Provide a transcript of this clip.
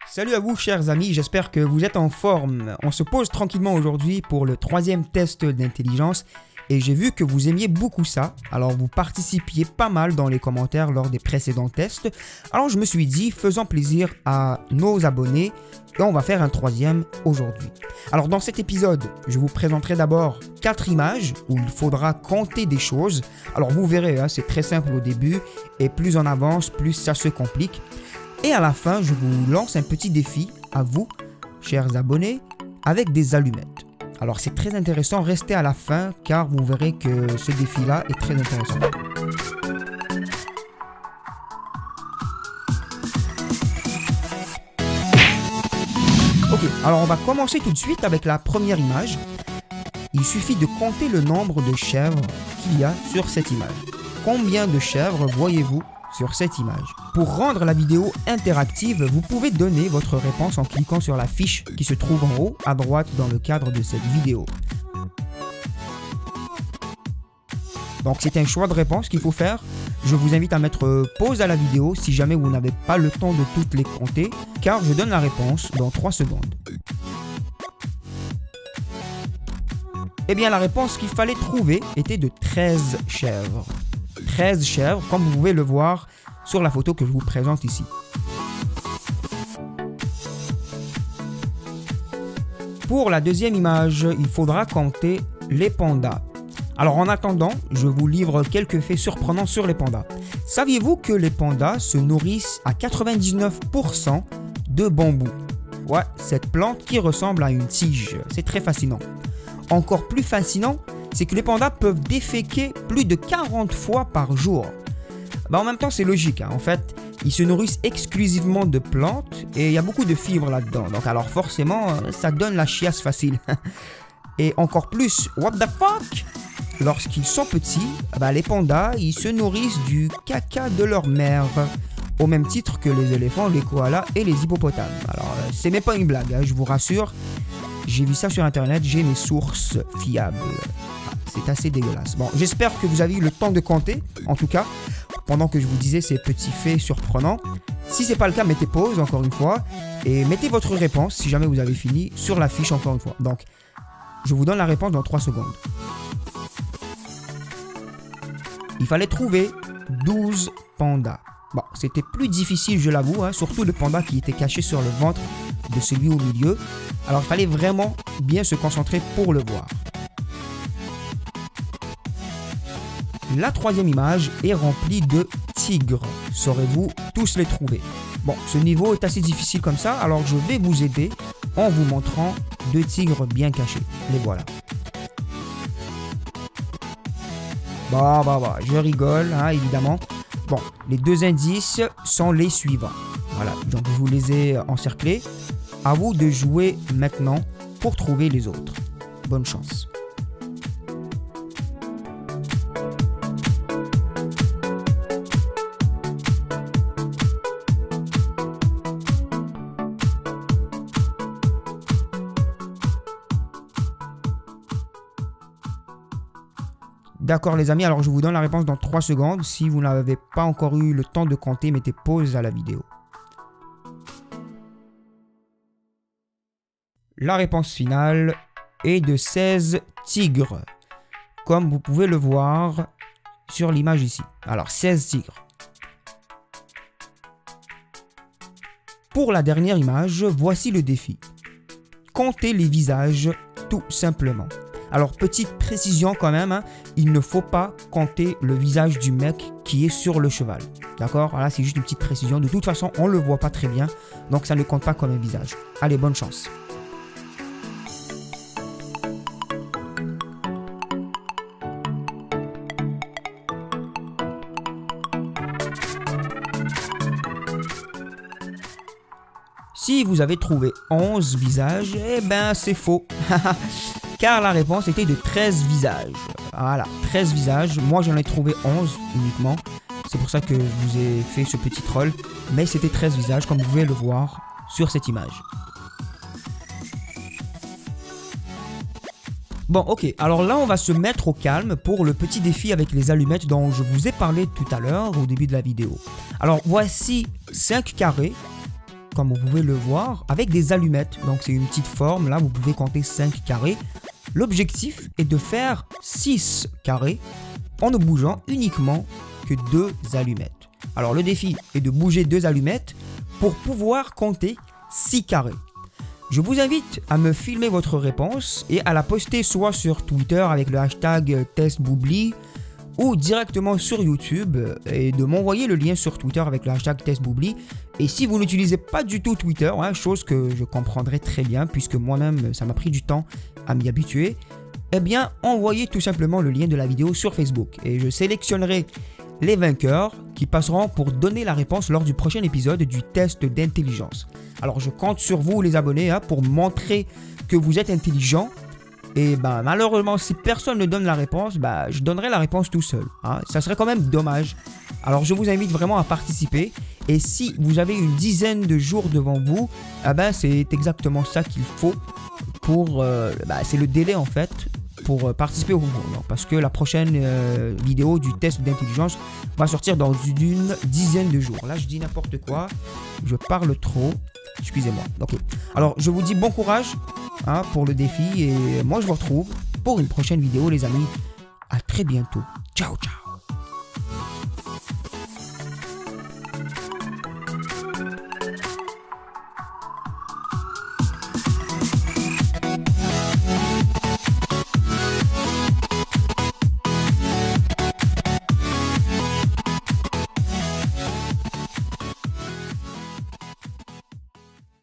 Salut à vous chers amis, j'espère que vous êtes en forme. On se pose tranquillement aujourd'hui pour le troisième test d'intelligence et j'ai vu que vous aimiez beaucoup ça, alors vous participiez pas mal dans les commentaires lors des précédents tests. Alors je me suis dit, faisons plaisir à nos abonnés et on va faire un troisième aujourd'hui. Alors dans cet épisode, je vous présenterai d'abord 4 images où il faudra compter des choses. Alors vous verrez, c'est très simple au début et plus on avance, plus ça se complique. Et à la fin, je vous lance un petit défi à vous, chers abonnés, avec des allumettes. Alors c'est très intéressant, restez à la fin car vous verrez que ce défi-là est très intéressant. Ok, alors on va commencer tout de suite avec la première image. Il suffit de compter le nombre de chèvres qu'il y a sur cette image. Combien de chèvres voyez-vous sur cette image? Pour rendre la vidéo interactive, vous pouvez donner votre réponse en cliquant sur la fiche qui se trouve en haut à droite dans le cadre de cette vidéo. Donc c'est un choix de réponse qu'il faut faire. Je vous invite à mettre pause à la vidéo si jamais vous n'avez pas le temps de toutes les compter, car je donne la réponse dans 3 secondes. Eh bien la réponse qu'il fallait trouver était de 13 chèvres. 13 chèvres, comme vous pouvez le voir sur la photo que je vous présente ici. Pour la deuxième image, il faudra compter les pandas. Alors en attendant, je vous livre quelques faits surprenants sur les pandas. Saviez-vous que les pandas se nourrissent à 99% de bambou? Ouais, cette plante qui ressemble à une tige. C'est très fascinant. Encore plus fascinant, c'est que les pandas peuvent déféquer plus de 40 fois par jour. En même temps, c'est logique. En fait, ils se nourrissent exclusivement de plantes et il y a beaucoup de fibres là-dedans. Donc alors forcément, ça donne la chiasse facile. Et encore plus, what the fuck? Lorsqu'ils sont petits, les pandas, ils se nourrissent du caca de leur mère. Au même titre que les éléphants, les koalas et les hippopotames. Alors, c'est même pas une blague, je vous rassure. J'ai vu ça sur internet, j'ai mes sources fiables. C'est assez dégueulasse. Bon, j'espère que vous avez eu le temps de compter, en tout cas, pendant que je vous disais ces petits faits surprenants. Si c'est pas le cas, mettez pause encore une fois et mettez votre réponse, si jamais vous avez fini, sur la fiche encore une fois. Donc, je vous donne la réponse dans 3 secondes. Il fallait trouver 12 pandas. Bon, c'était plus difficile, je l'avoue, surtout le panda qui était caché sur le ventre de celui au milieu. Alors, il fallait vraiment bien se concentrer pour le voir. La troisième image est remplie de tigres. Saurez-vous tous les trouver? Bon, ce niveau est assez difficile comme ça, alors je vais vous aider en vous montrant 2 tigres bien cachés. Les voilà. Je rigole, évidemment. Bon, les 2 indices sont les suivants. Voilà, donc je vous les ai encerclés. À vous de jouer maintenant pour trouver les autres. Bonne chance. D'accord les amis, alors je vous donne la réponse dans 3 secondes. Si vous n'avez pas encore eu le temps de compter, mettez pause à la vidéo. La réponse finale est de 16 tigres, comme vous pouvez le voir sur l'image ici. Alors 16 tigres. Pour la dernière image, voici le défi. Comptez les visages tout simplement. Alors petite précision quand même, il ne faut pas compter le visage du mec qui est sur le cheval. D'accord? Voilà, c'est juste une petite précision. De toute façon, on ne le voit pas très bien, donc ça ne compte pas comme un visage. Allez, bonne chance. Si vous avez trouvé 11 visages, eh ben c'est faux. Car la réponse était de 13 visages. Voilà, 13 visages. Moi, j'en ai trouvé 11 uniquement. C'est pour ça que je vous ai fait ce petit troll. Mais c'était 13 visages, comme vous pouvez le voir sur cette image. Bon, ok. Alors là, on va se mettre au calme pour le petit défi avec les allumettes dont je vous ai parlé tout à l'heure au début de la vidéo. Alors, voici 5 carrés comme vous pouvez le voir, avec des allumettes. Donc c'est une petite forme, là vous pouvez compter 5 carrés. L'objectif est de faire 6 carrés en ne bougeant uniquement que 2 allumettes. Alors le défi est de bouger 2 allumettes pour pouvoir compter 6 carrés. Je vous invite à me filmer votre réponse et à la poster soit sur Twitter avec le hashtag TestBoubli ou directement sur YouTube et de m'envoyer le lien sur Twitter avec le hashtag TestBoubli. Et si vous n'utilisez pas du tout Twitter, chose que je comprendrai très bien puisque moi-même ça m'a pris du temps à m'y habituer, eh bien envoyez tout simplement le lien de la vidéo sur Facebook et je sélectionnerai les vainqueurs qui passeront pour donner la réponse lors du prochain épisode du test d'intelligence. Alors je compte sur vous les abonnés pour montrer que vous êtes intelligents. Et malheureusement, si personne ne donne la réponse, je donnerai la réponse tout seul. Ça serait quand même dommage. Alors je vous invite vraiment à participer. Et si vous avez une dizaine de jours devant vous, c'est exactement ça qu'il faut pour... c'est le délai en fait pour participer au concours. Parce que la prochaine vidéo du test d'intelligence va sortir dans une dizaine de jours. Là, je dis n'importe quoi. Je parle trop. Excusez-moi. Okay. Alors, je vous dis bon courage pour le défi et moi, je vous retrouve pour une prochaine vidéo, les amis. À très bientôt. Ciao, ciao.